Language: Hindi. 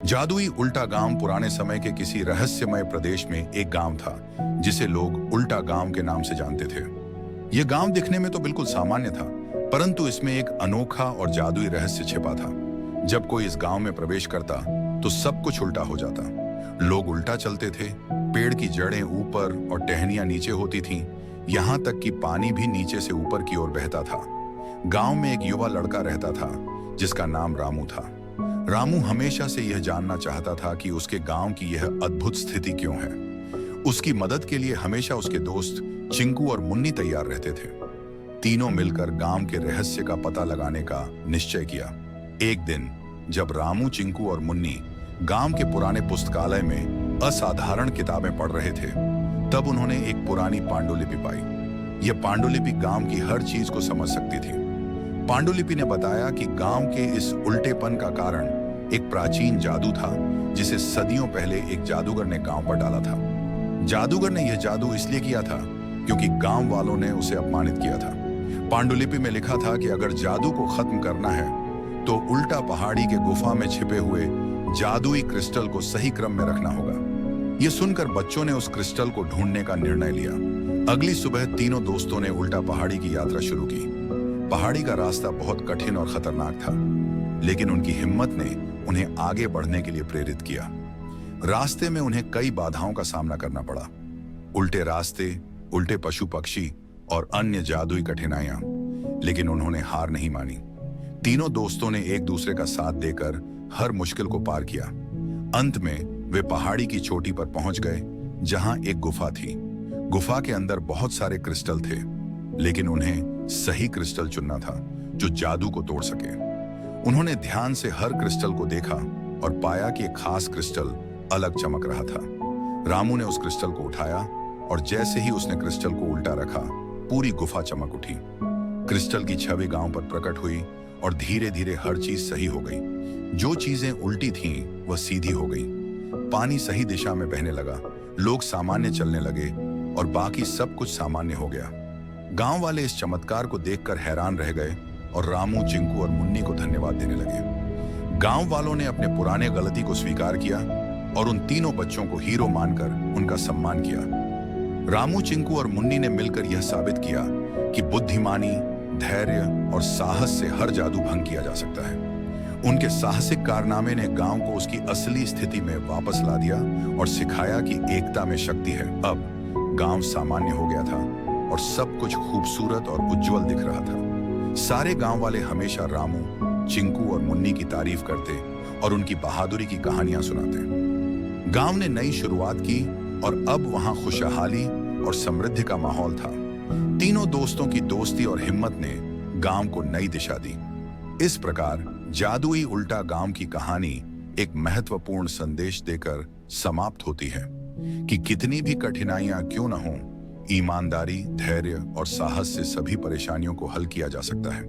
जादुई उल्टा गांव पुराने समय के किसी रहस्यमय प्रदेश में एक गांव था जिसे लोग उल्टा गांव के नाम से जानते थे। यह गांव दिखने में तो बिल्कुल सामान्य था, परंतु इसमें एक अनोखा और जादुई रहस्य छिपा था। जब कोई इस गांव में प्रवेश करता तो सब कुछ उल्टा हो जाता। लोग उल्टा चलते थे, पेड़ की जड़ें ऊपर और टहनियां नीचे होती थीं, यहां तक कि पानी भी नीचे से ऊपर की ओर बहता था। गांव में एक युवा लड़का रहता था जिसका नाम रामू था। रामू हमेशा से यह जानना चाहता था कि उसके गांव की यह अद्भुत स्थिति क्यों है। उसकी मदद के लिए हमेशा उसके दोस्त चिंकू और मुन्नी तैयार रहते थे। तीनों मिलकर गांव के रहस्य का पता लगाने का निश्चय किया। एक दिन जब रामू, चिंकू और मुन्नी गांव के पुराने पुस्तकालय में असाधारण किताबें पढ़ रहे थे, तब उन्होंने एक पुरानी पांडुलिपि पाई। यह पांडुलिपि गांव की हर चीज को समझ सकती थी। पांडुलिपि ने बताया कि गांव के इस उल्टेपन का कारण एक प्राचीन जादू था जिसे सदियों पहले एक जादूगर ने गांव पर डाला था। जादूगर ने यह जादू इसलिए किया था क्योंकि गांव वालों ने उसे अपमानित किया था। पांडुलिपि में लिखा था कि अगर जादू को खत्म करना है तो उल्टा पहाड़ी के गुफा में छिपे हुए जादुई क्रिस्टल को सही क्रम में रखना होगा। यह सुनकर बच्चों ने उस क्रिस्टल को ढूंढने का निर्णय लिया। अगली सुबह तीनों दोस्तों ने उल्टा पहाड़ी की यात्रा शुरू की। पहाड़ी का रास्ता बहुत कठिन और खतरनाक था, लेकिन उनकी हिम्मत ने उन्हें आगे बढ़ने के लिए प्रेरित किया। रास्ते में उन्हें कई बाधाओं का सामना करना पड़ा। उल्टे रास्ते, उल्टे पशु पक्षी और अन्य जादुई कठिनाइयां, लेकिन उन्होंने हार नहीं मानी। तीनों दोस्तों ने एक दूसरे का साथ देकर हर मुश्किल को पार किया। अंत में वे पहाड़ी की चोटी पर पहुंच गए, जहां एक गुफा थी। गुफा के अंदर बहुत सारे क्रिस्टल थे, लेकिन उन्हें सही क्रिस्टल चुनना था जो जादू को तोड़ सके। उन्होंने ध्यान से हर क्रिस्टल को देखा और पाया कि एक खास क्रिस्टल अलग चमक रहा था। रामू ने उस क्रिस्टल को उठाया और जैसे ही उसने क्रिस्टल को उल्टा रखा, पूरी गुफा चमक उठी। क्रिस्टल की छवि गांव पर प्रकट हुई और धीरे धीरे हर चीज सही हो गई। जो चीजें उल्टी थीं, वह सीधी हो गई। पानी सही दिशा में बहने लगा, लोग सामान्य चलने लगे और बाकी सब कुछ सामान्य हो गया। गांव वाले इस चमत्कार को देखकर हैरान रह गए और रामू, चिंकू और मुन्नी को धन्यवाद देने लगे। गांव वालों ने अपने पुराने गलती को स्वीकार किया और उन तीनों बच्चों को हीरो मानकर उनका सम्मान किया। रामू, चिंकू और मुन्नी ने मिलकर यह साबित किया कि बुद्धिमानी, धैर्य और साहस से हर जादू भंग किया जा सकता है। उनके साहसिक कारनामे ने गांव को उसकी असली स्थिति में वापस ला दिया और सिखाया कि एकता में शक्ति है। अब गांव सामान्य हो गया था और सब कुछ खूबसूरत और उज्जवल दिख रहा था। सारे गांव वाले हमेशा रामू, चिंकू और मुन्नी की तारीफ करते और उनकी बहादुरी की कहानियां सुनाते। गांव ने नई शुरुआत की और अब वहां खुशहाली और समृद्धि का माहौल था। तीनों दोस्तों की दोस्ती और हिम्मत ने गांव को नई दिशा दी। इस प्रकार जादुई उल्टा गांव की कहानी एक महत्वपूर्ण संदेश देकर समाप्त होती है कि कितनी भी कठिनाइयां क्यों न हों, ईमानदारी, धैर्य और साहस से सभी परेशानियों को हल किया जा सकता है।